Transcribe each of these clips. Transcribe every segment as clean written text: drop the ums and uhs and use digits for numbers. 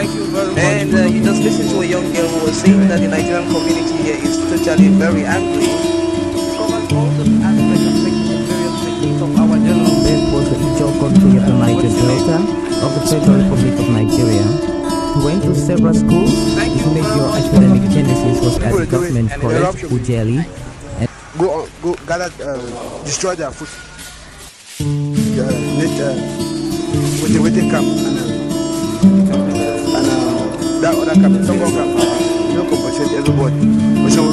Thank you very much. And you just listened to a young girl who was saying that the Nigerian community here is totally very angry. It covers all the aspects and various techniques of our development. Was the Ijaw country of the Niger Delta of the Federal Republic of Nigeria. He went to several schools. His major academic genesis was at the government college, Ujeli. Go gather, destroy their food. With the camp and that other camp, Tongo camp, you don't compensate everybody. But so in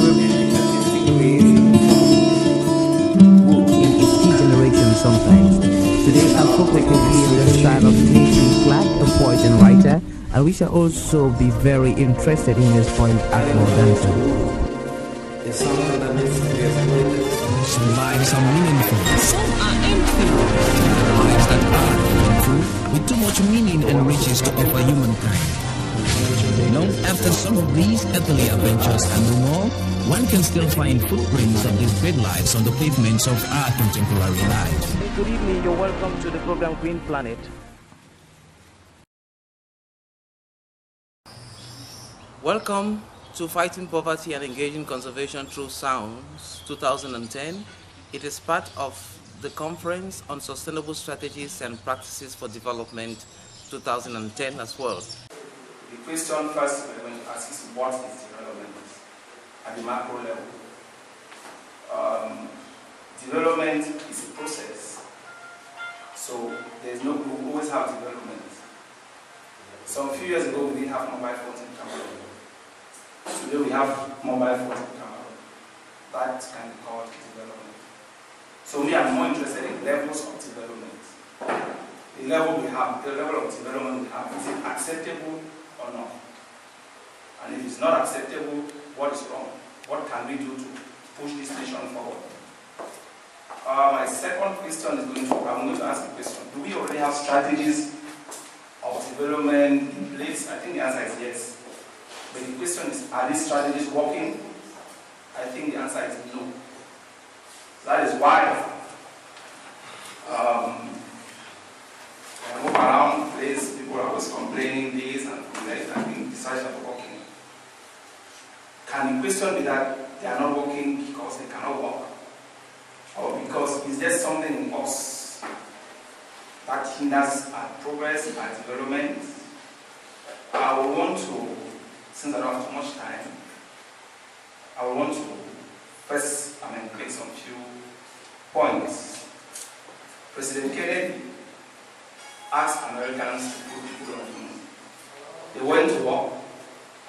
its key generation sometimes. Today our focus will be on the style of Kingsley Clark, a poet and writer, and we shall also be very interested in his point Akmo dancer. Some lives are meaningful, some are empty. There are lives that are meaningful, with too much meaning and riches to offer humankind. You know, after some of these earthly adventures and no more, one can still find footprints of these great lives on the pavements of our contemporary life. Good evening, you're welcome to the program Green Planet. Welcome to Fighting Poverty and Engaging Conservation Through Sounds 2010. It is part of the Conference on Sustainable Strategies and Practices for Development 2010 as well. The question first we're going to ask is what is development at the macro level? Development is a process, so there's no, we always have development. So a few years ago we didn't have mobile phones in Cameroon. Today we have mobile phones in Cameroon. That can be called development. So we are more interested in levels of development. The level we have, the level of development we have, is it acceptable or not? And if it's not acceptable, what is wrong? What can we do to push this nation forward? My second question is I'm going to ask a question. Do we already have strategies of development in place? I think the answer is yes. But the question is, are these strategies working? I think the answer is no. That is why when I move around the place, people are always complaining this and that. I think the strategies are working. Can the question be that they are not working because they cannot work? Or because is there something in us that hinders our progress, our development? I will want to, since I don't have too much time, I will want to first make some few points. President Kennedy asked Americans to put people on the moon. They went to work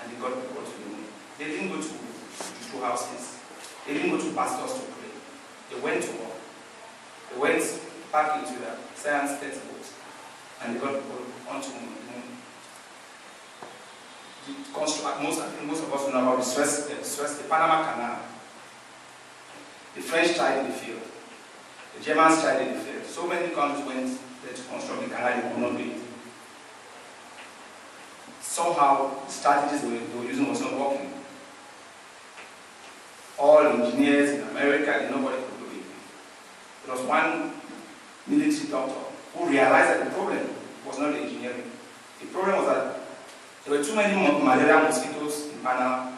and they got people to the moon. They didn't go to two houses. They didn't go to pastors to pray. They went to work. They went back into their science textbooks and they got people onto the moon. I think most of us know about the Panama Canal. The French tried in the field. The Germans tried in the field. So many countries went there to construct the canal, they could not do it. Somehow, the strategies they were using was not working. All engineers in America, nobody could do it. There was one military doctor who realized that the problem was not the engineering. The problem was that there were too many malaria mosquitoes in Panama,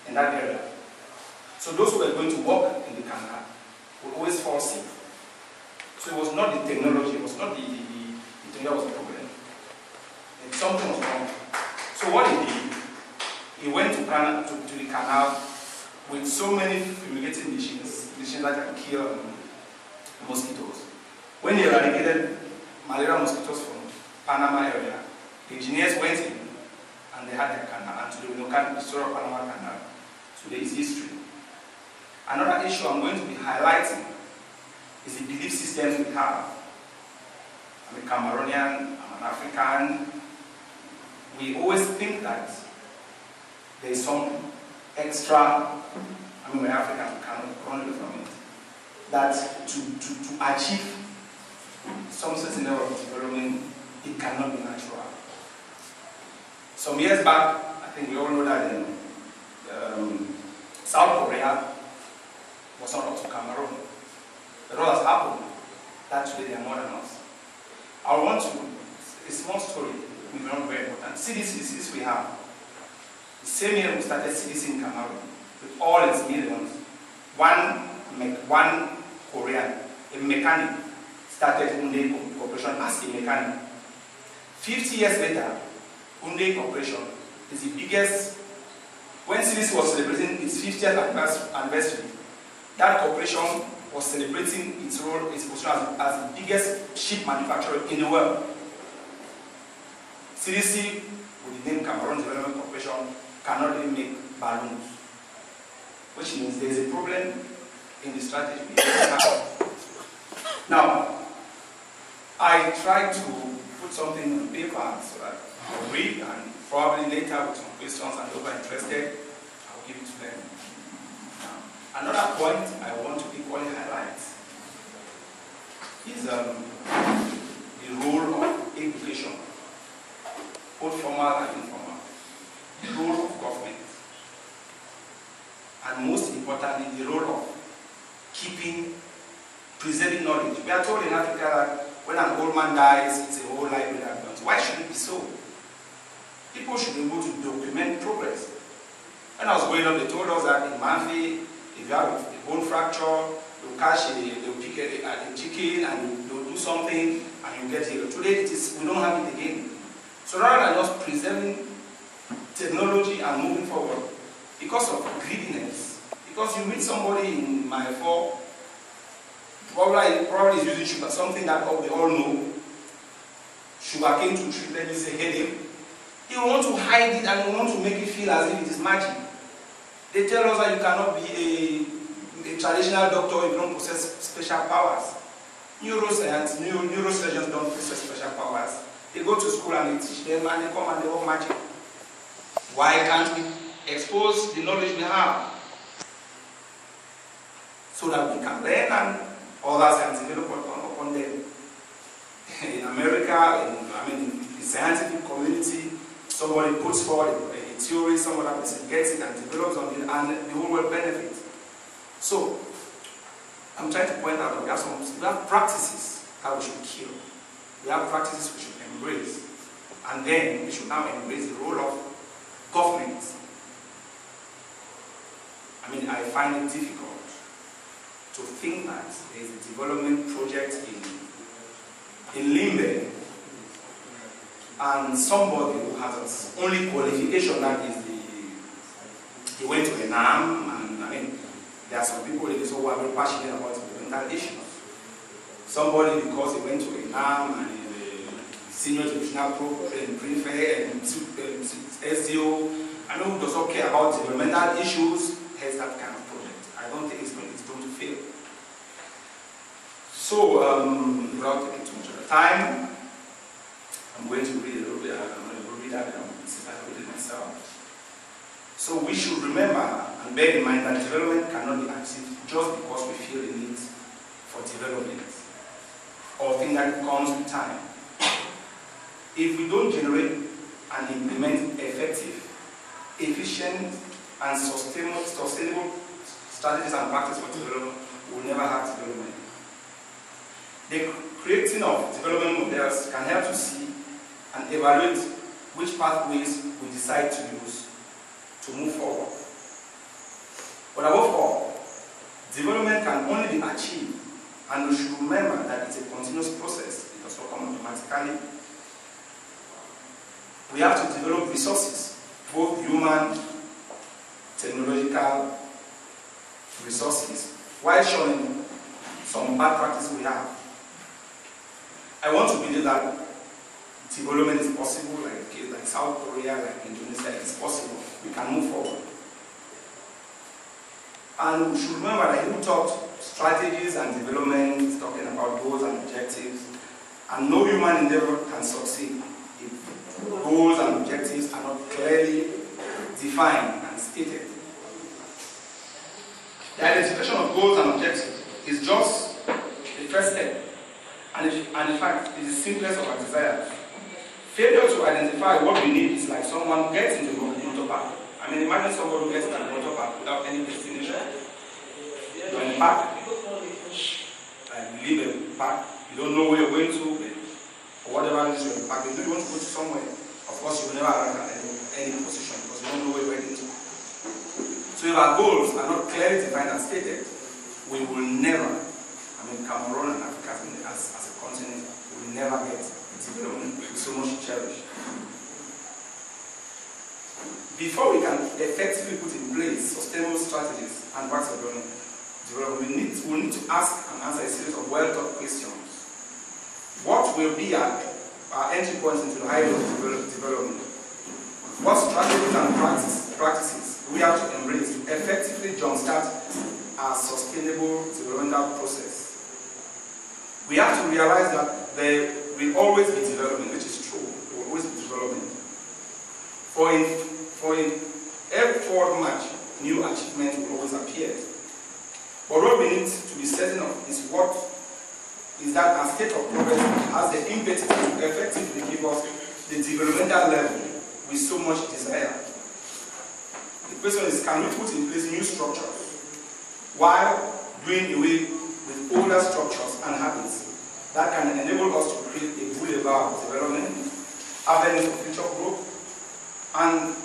in that area. So those who were going to work in the canal would always fall sick. So it was not the technology, it was not the thing that was the problem. And something was wrong. So what he did, he went to the canal with so many fumigating machines that can kill mosquitoes. When he eradicated malaria mosquitoes from Panama area, the engineers went in and they had their canal, and today we know the story of Panama Canal. Today is history. Another issue I'm going to be highlighting is the belief systems we have. I'm a Cameroonian, I'm an African. We always think that there is some extra, we're African, we cannot run away from it. That to achieve some certain level of development, it cannot be natural. Some years back, I think we all know that in South Korea was not up to Cameroon. But what has happened, that today they are more than us. I want to, a small story. not very important. CDCs we have. The same year we started CDC in Cameroon with all its millions. One Korean, a mechanic, started Ndip Corporation as a mechanic. 50 years later, Ndip Corporation is the biggest. When CDC was celebrating its 50th anniversary, that corporation was celebrating its role, its position as the biggest ship manufacturer in the world. CDC, with the name Cameroon Development Corporation, cannot really make balloons, which means there is a problem in the strategy. Now, I tried to put something on paper so that I'll read, and probably later with some questions and those who are interested, I'll give it to them. Now, another point I want to equally highlight is the role of education, both formal and informal, the role of government, and most importantly, the role of preserving knowledge. We are told in Africa that when an old man dies, it's a whole library that burns. Why should it be so? People should be able to document progress. When I was growing up, they told us that in Manfi, if you have a bone fracture, they'll catch they'll pick a chicken and they'll do something and you get healed. Today, we don't have it again. So rather than just preserving technology and moving forward, because of greediness, because you meet somebody in my fall, probably is using sugar, something that we all know, sugar cane to treat them is a headache. You want to hide it and you want to make it feel as if it is magic. They tell us that you cannot be a traditional doctor if you don't possess special powers. Neurosurgeons don't possess special powers. They go to school and they teach them and they come and they work magic. Why can't we expose the knowledge we have so that we can learn and others can develop upon them? In America, in the scientific community, somebody puts forward a theory, someone else gets it and develops on it, and the whole world benefits. So, I'm trying to point out that we have practices that we should kill. We have practices we should embrace. And then we should now embrace the role of government. I find it difficult to think that there is a development project in Limbe and somebody who has its only qualification, that is he went to the NAM, and there are some people in this who are very passionate about environmental issues. Somebody, because he went to a NAM and senior divisional prefect and SDO, who does not care about developmental issues, has that kind of project. I don't think it's going to fail. So, without taking too much of the time, I'm going to read a little bit. I'm going to read that since I read it myself. So we should remember and bear in mind that development cannot be achieved just because we feel the need for development or think that it comes with time. If we don't generate and implement effective, efficient, and sustainable strategies and practices for development, we will never have development. The creating of development models can help to see and evaluate which pathways we decide to use to move forward. But above all, development can only be achieved, and we should remember that it's a continuous process. It does not come automatically. We have to develop resources, both human, technological resources, while showing some bad practices we have. I want to believe that development is possible, like South Korea, like Indonesia, it's possible. We can move forward. And we should remember that who taught strategies and development, talking about goals and objectives, and no human endeavor can succeed if goals and objectives are not clearly defined and stated. The identification of goals and objectives is just the first step, and in fact, it is the simplest of our desires. Failure to identify what we need is like someone who gets into the motor park. Imagine someone who gets into the motor park without any destination. You're in the park, like you leave a park, you don't know where you're going to, for whatever it is you're packing. If you want to go to somewhere, of course you will never arrive at any position because you don't know where you're heading to. So if our goals are not clearly defined and stated, we will never, Cameroon and Africa as a continent, will never get the development we so much cherish. Before we can effectively put in place sustainable strategies and practice development, we need to ask and answer a series of well-thought questions. What will be our entry points into the high level development? What strategies and practices we have to embrace to effectively jumpstart our sustainable developmental process? We have to realize that there will always be development, which is true. There will always be development. For in every forward march, new achievements will always appear. But what we need to be certain of is that our state of progress has the impetus to effectively give us the developmental level we so much desire. The question is, can we put in place new structures while doing away with older structures and habits that can enable us to create a boulevard of development, avenues for future growth? And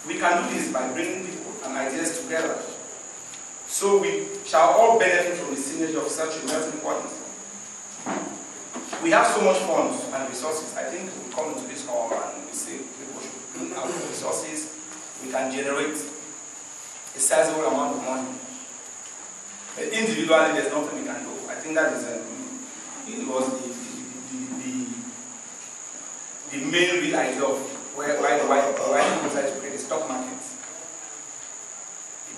we can do this by bringing people and ideas together, so we shall all benefit from the synergy of such a melting point. We have so much funds and resources. I think we come into this hall and we say people should bring out the resources. We can generate a sizable amount of money. But individually, there's nothing we can do. I think that is it was the main real idea of why people decided to create a stock market.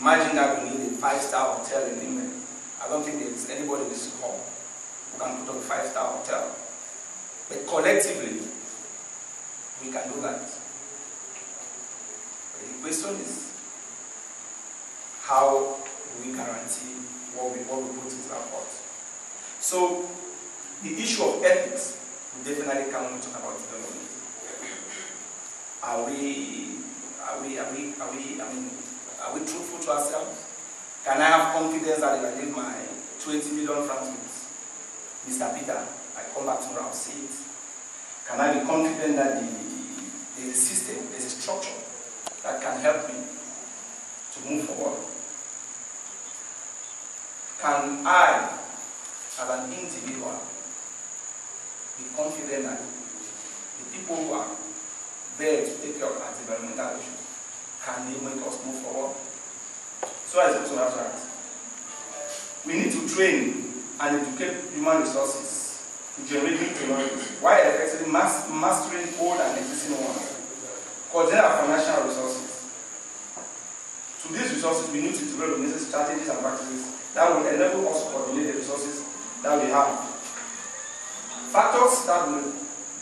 Imagine that we need a 5-star hotel in England. I don't think there's anybody in this hall who can put up a 5-star hotel. But collectively, we can do that. But the question is, how do we guarantee what we put into our pot? So, the issue of ethics will definitely come when we talk about development. Are we truthful to ourselves? Can I have confidence that if I leave my 20 million francs with Mr. Peter, I come back tomorrow, I'll see it? Can I be confident that there's a system, there's a structure that can help me to move forward? Can I, as an individual, be confident that the people who are there to take care of our developmental issues, can they make us move forward? So as also have to ask. We need to train and educate human resources to generate new technologies while effectively mastering old and existing ones. Coordinate our financial resources. To these resources, we need to develop necessary strategies and practices that will enable us to coordinate the resources that we have. Factors that will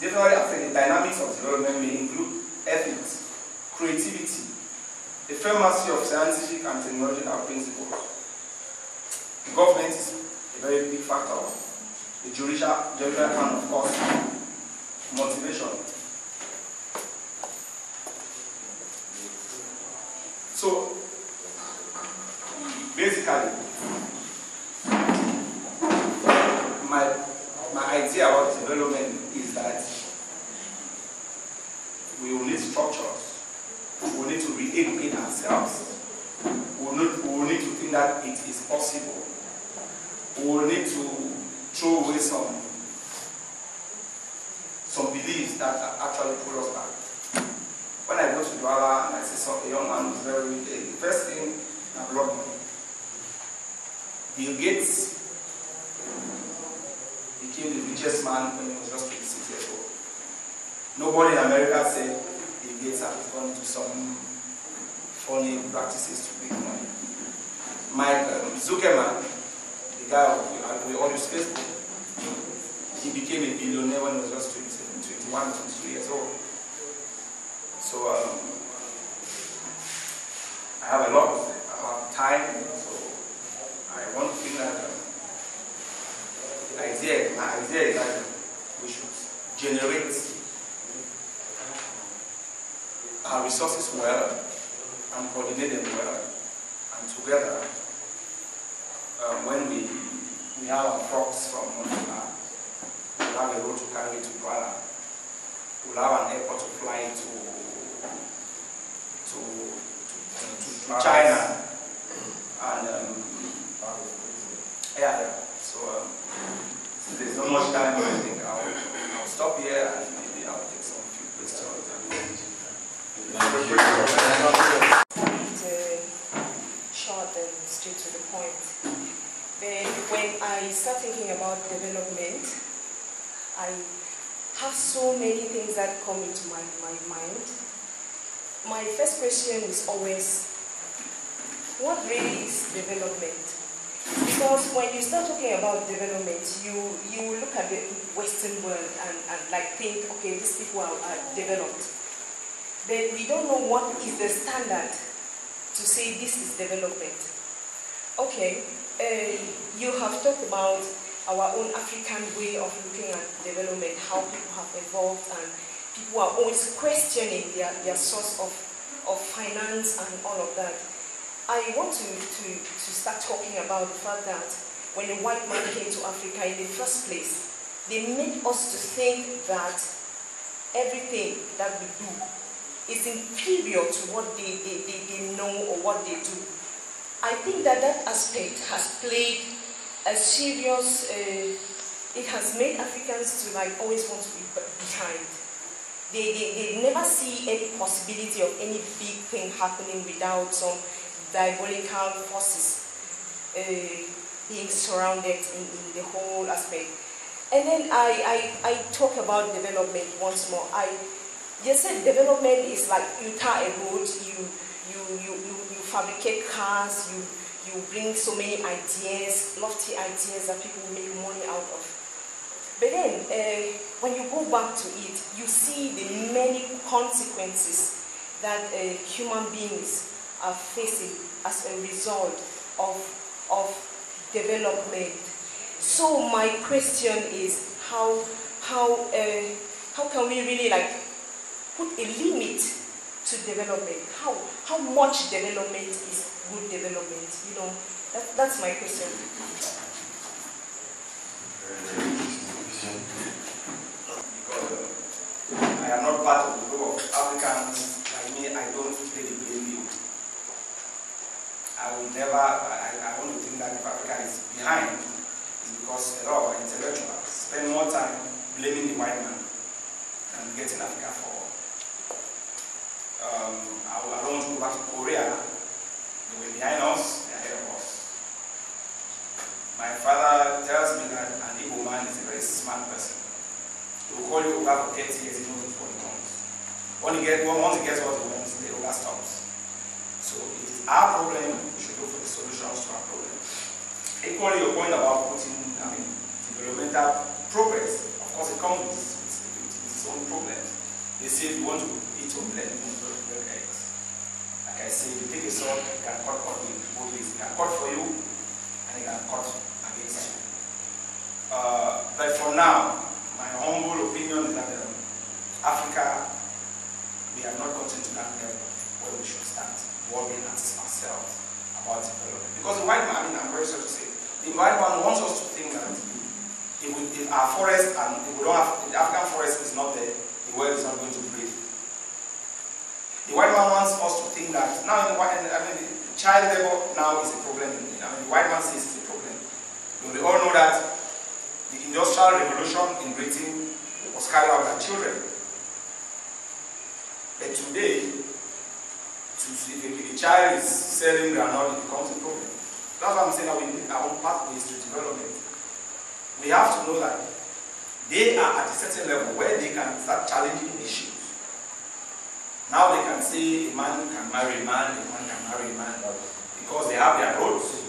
definitely affect the dynamics of development may include ethics, creativity, the firmness of scientific and technological principles. The government is a very big factor. The judicial and, of course, motivation. So, basically, my idea about development is that we will need structures. We will need to re-educate ourselves. We will need to think that it is possible. We will need to throw away some beliefs that actually pull us back. When I go to Douala and I see a young man who's very rich, the first thing that blocked me, Bill Gates became the richest man when he was just 26 years old. Nobody in America said Bill Gates has gone into some funny practices to make money. Zuckerman, the guy with all his Facebook, he became a billionaire when he was just 21, 22 years old. So I have a lot of time, so I want to think that my idea is that we should generate our resources well and coordinate them well, and together, when we have our frogs from we'll have a road to carry to Douala. We'll have an airport to fly to China. And yeah. So since there's not much time, I think I'll stop here and maybe I'll take some few questions. Short and straight to the point. But when I start thinking about development, I have so many things that come into my mind. My first question is always, what really is development? Because when you start talking about development, you look at the Western world and like think, okay, these people are developed. But we don't know what is the standard to say this is development. Okay, you have talked about our own African way of looking at development, how people have evolved, and people are always questioning their source of finance and all of that. I want to start talking about the fact that when a white man came to Africa in the first place, they made us to think that everything that we do is inferior to what they know or what they do. I think that aspect has played a serious, it has made Africans to like always want to be behind. They never see any possibility of any big thing happening without some diabolical forces being surrounded in the whole aspect. And then I talk about development once more. You said development is like you tar a road, you fabricate cars, you bring so many ideas, lofty ideas that people make money out of. But then when you go back to it, you see the many consequences that human beings are facing as a result of development. So my question is how can we really like put a limit to development? How much development is good development? You know, that's my question. Because I am not part of the group of Africans like me, I don't really blame you. I will never, I want to think that if Africa is behind, it's because a lot of our intellectuals spend more time blaming the white man than getting Africa forward. I don't want to go back to Korea. They were behind us, they are ahead of us. My father tells me that an Igbo man is a very smart person. He will call you over for 30 years, he knows what he wants. Once he gets what he wants, the over stops. So it is our problem, we should look for the solutions to our problem. Equally, your point about putting, developmental progress, of course it comes with its own problems. They say if you want to eat your blend, you want to break eggs. Like I say, if you take a sword, it can cut with both ways. It can cut for you, and it can cut against you. But for now, my humble opinion is that Africa, we have not gotten to that level where we should start worrying ourselves about development. Because the white man, I'm very sorry to say, the white man wants us to think that if our forest and if we don't have, if the African forest is not there, the world is not going to breathe. The white man wants us to think that now child labor now is a problem. The white man says it's a problem. We all know that the Industrial Revolution in Britain was carried out by children. But today, if a child is selling granite, it becomes a problem. That's why I'm saying that we need our own pathways to development. We have to know that they are at a certain level where they can start challenging issues. Now they can say a man can marry a man, a man can marry a man, because they have their roads,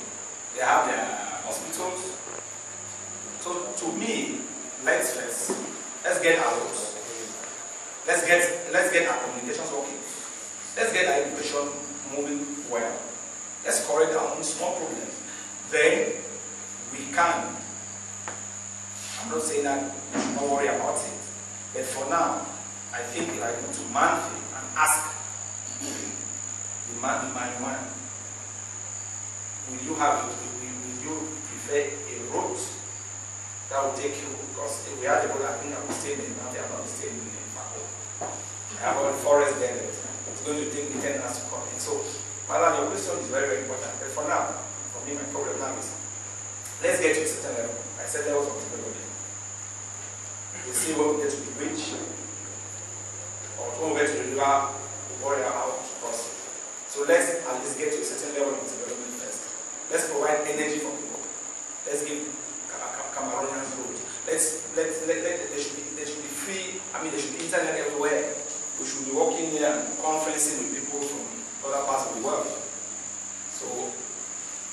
they have their hospitals. So to me, let's get our roads. Let's get our communications working. Let's get our education moving well. Let's correct our own small problems. Then we can. I'm not saying that we should not worry about it. But for now, I think if I go to Manfi and ask the man, will you prefer a road That will take you, because if we had a boat, I think I would stay in the mountain, I will stay in the Fako. I have a forest there that it's going to take me 10 hours to come in. So, Madam, your question is very, very important. But for now, for me, my problem now is, let's get to a certain level. I said levels of development. We see when we get to the bridge, or when we get to the river, we worry about to cross. So let's at least get to a certain level of development first. Let's provide energy for people. Let's give Cameroonians road. There should be free, I mean there should be internet everywhere. We should be working here and conferencing with people from other parts of the world. So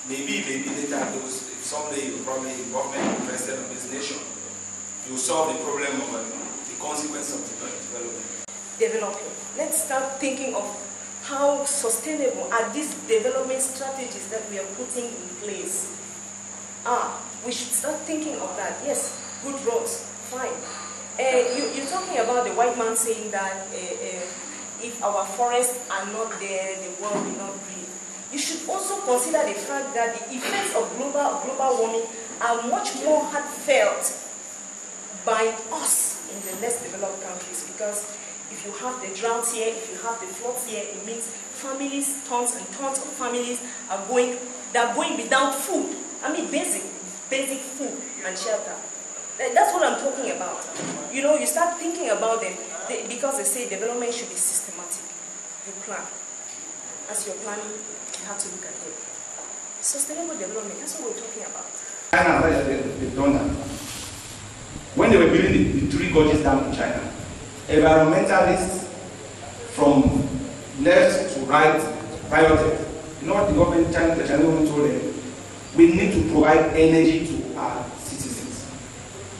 maybe later, if someday you probably government interested in this nation, you solve the problem of the consequence of development. Developing. Let's start thinking of how sustainable are these development strategies that we are putting in place. We should start thinking of that. Yes, good roads, fine. You're talking about the white man saying that if our forests are not there, the world will not breathe. You should also consider the fact that the effects of global warming are much more heartfelt by us in the less developed countries, because if you have the droughts here, if you have the floods here, it means families, tons and tons of families are going without food. I mean basic food and shelter. That's what I'm talking about. You know, you start thinking about them because they say development should be systematic. You plan. As you're planning, you have to look at it. Sustainable development, that's what we're talking about. China, they've done that. When they were building the 3 gorges dam in China, environmentalists from left to right rioted. You know what the government, the Chinese government told them? We need to provide energy to our citizens.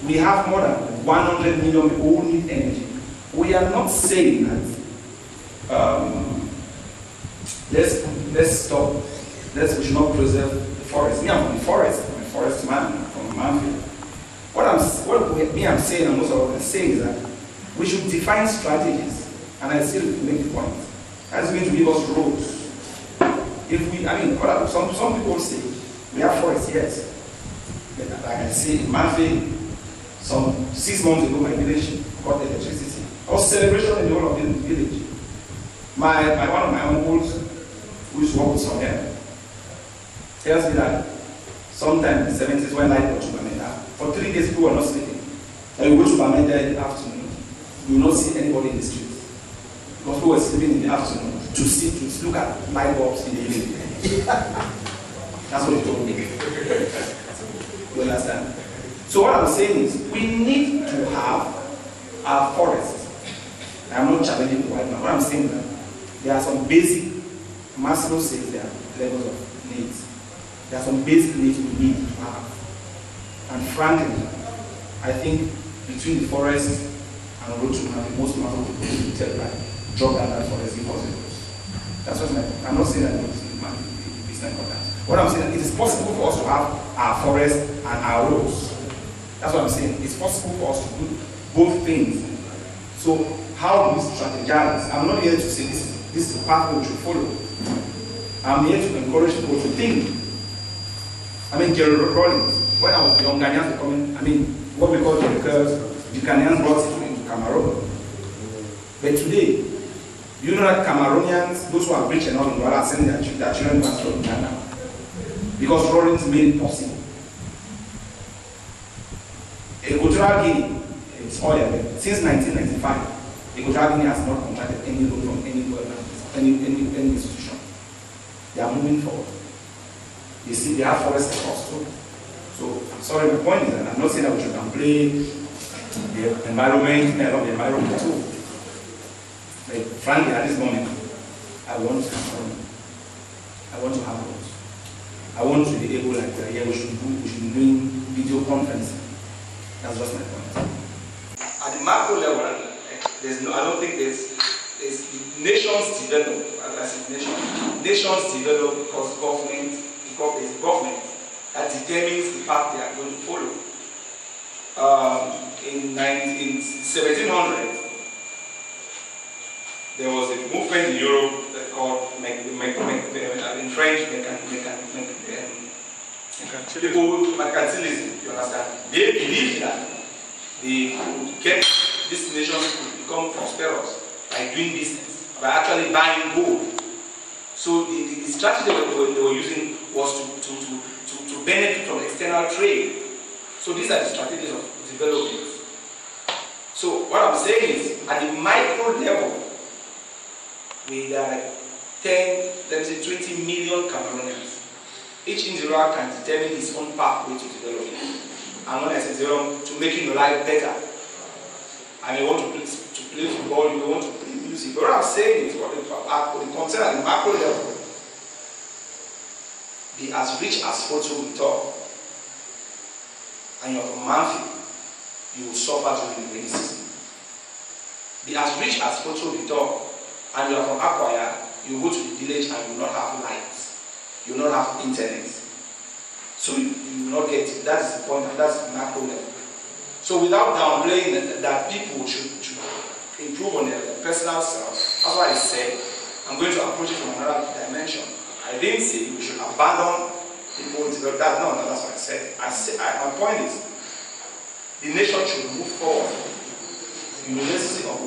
We have more than 100 million people who need energy. We are not saying that let's stop, we should not preserve the forest. Me, I'm from the forest. I'm a forest man. I'm from Manfield. What I'm saying, and most of us are saying, is that we should define strategies, and I still make the point. That's going to give us roads. If we, I mean, some people say we have forests, yes. But like I say, in Manfield, some 6 months ago, my village got electricity. There was celebration in the whole of the village. One of my uncles, who used to work with some here, tells me that sometime in the 70s, when light got to Bamenda, for 3 days people were not sleeping. And you go to Bamenda in the afternoon, you will not see anybody in the streets. Because people were sleeping in the afternoon to look at light bulbs in the evening. That's what he told me. You understand? So what I'm saying is, we need to have our forests. I'm not challenging the white man. What I'm saying is that there are some basic, Maslow says there are levels of needs. There are some basic needs we need to have. And frankly, I think between the forest and road to market, most people will tell that drop down that forest impossible. That's what I'm not saying that it's not important. What I'm saying is it is possible for us to have our forest and our roads. That's what I'm saying. It's possible for us to do both things. So how do we strategize? I'm not here to say this is the path we should follow. I'm here to encourage people to think. I mean, Gerald Rollins, when I was young, Ghanaians were coming, I mean, what we call the Ghanaians brought it into Cameroon. But today, you know that Cameroonians, those who are rich and all in the world, are sending their children to from Ghana. Because Rollins made it possible. Equatorial Guinea, it's oil. Since 1995, Equatorial Guinea has not contracted any loan from any government, any institution. They are moving forward. You see, they have forest across too. So, sorry, my point is that I'm not saying that we should play the environment, I love the environment too. Like, frankly, at this moment, I want to have roads. I want to be able, like, we should be doing video conferencing. That's just my point. At the macro level, I don't think there's nations develop, as I said, nations develop because it's government that determines the path they are going to follow. In 1700, there was a movement in Europe that called, in French, People, mercantilism, you understand? They believe that they could get this nation to become prosperous by doing business, by actually buying gold. So the strategy they were using was to benefit from external trade. So these are the strategies of development. So what I'm saying is, at the micro level, we are like 10, let me say 20 million Cameroonians. Each individual can determine his own pathway to development. And when I say zero, to making your life better. I may want to play football, you may want to play music. But what I'm saying is, what the concern at the macro level, be as rich as Photo we talk, and you're from Manfi, you will suffer during the rainy season. Be as rich as Photo we talk, and you're from Akwaya, you go to the village and you will not have lights. You will not have internet. So you will not get it. That is the point, and that's the macro level. So without downplaying that people should improve on their personal self, that's why I said I'm going to approach it from another dimension. I didn't say we should abandon people. That's what I said. My point is, the nation should move forward. We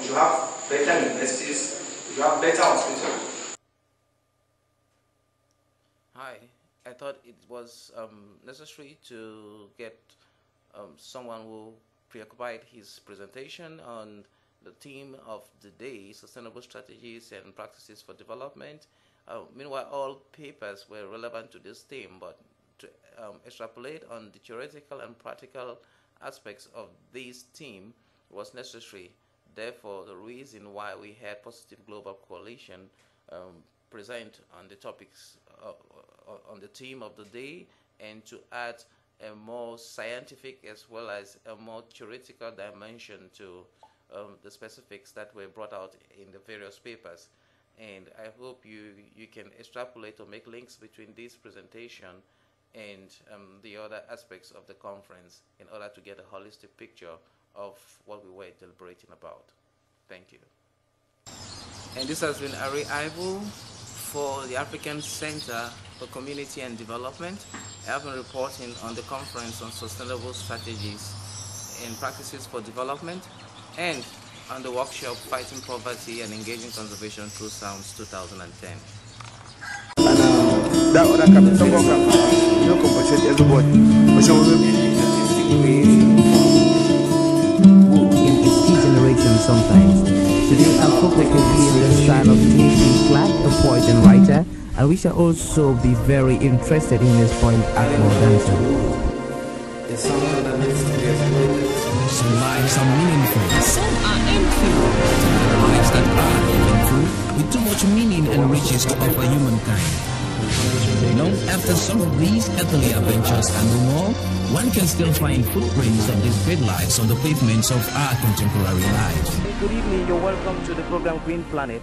should have better universities, we should have better hospitals. Hi, I thought it was necessary to get someone who preoccupied his presentation on the theme of the day, sustainable strategies and practices for development. Meanwhile, all papers were relevant to this theme, but to extrapolate on the theoretical and practical aspects of this theme was necessary. Therefore, the reason why we had Positive Global Coalition present on the topics on the theme of the day, and to add a more scientific as well as a more theoretical dimension to the specifics that were brought out in the various papers. And I hope you can extrapolate or make links between this presentation and the other aspects of the conference in order to get a holistic picture of what we were deliberating about. Thank you. And this has been Arrey Ivo for the African Center for Community and Development. I have been reporting on the conference on sustainable strategies and practices for development, and on the workshop Fighting Poverty and Engaging Conservation Through Sounds 2010. That other cabin, some more cabin, you compensate everybody. In its key generation sometimes. Today I'll focus on the style of Ndip Arrey, a poet and writer, and we shall also be very interested in his point at Morganton. Some lives are meaningful, some are empty. There are lives that are meaningful, with too much meaning and riches to offer humankind. You know, after some of these earthly adventures and more, one can still find footprints of these great lives on the pavements of our contemporary lives. Good evening, you're welcome to the program Green Planet.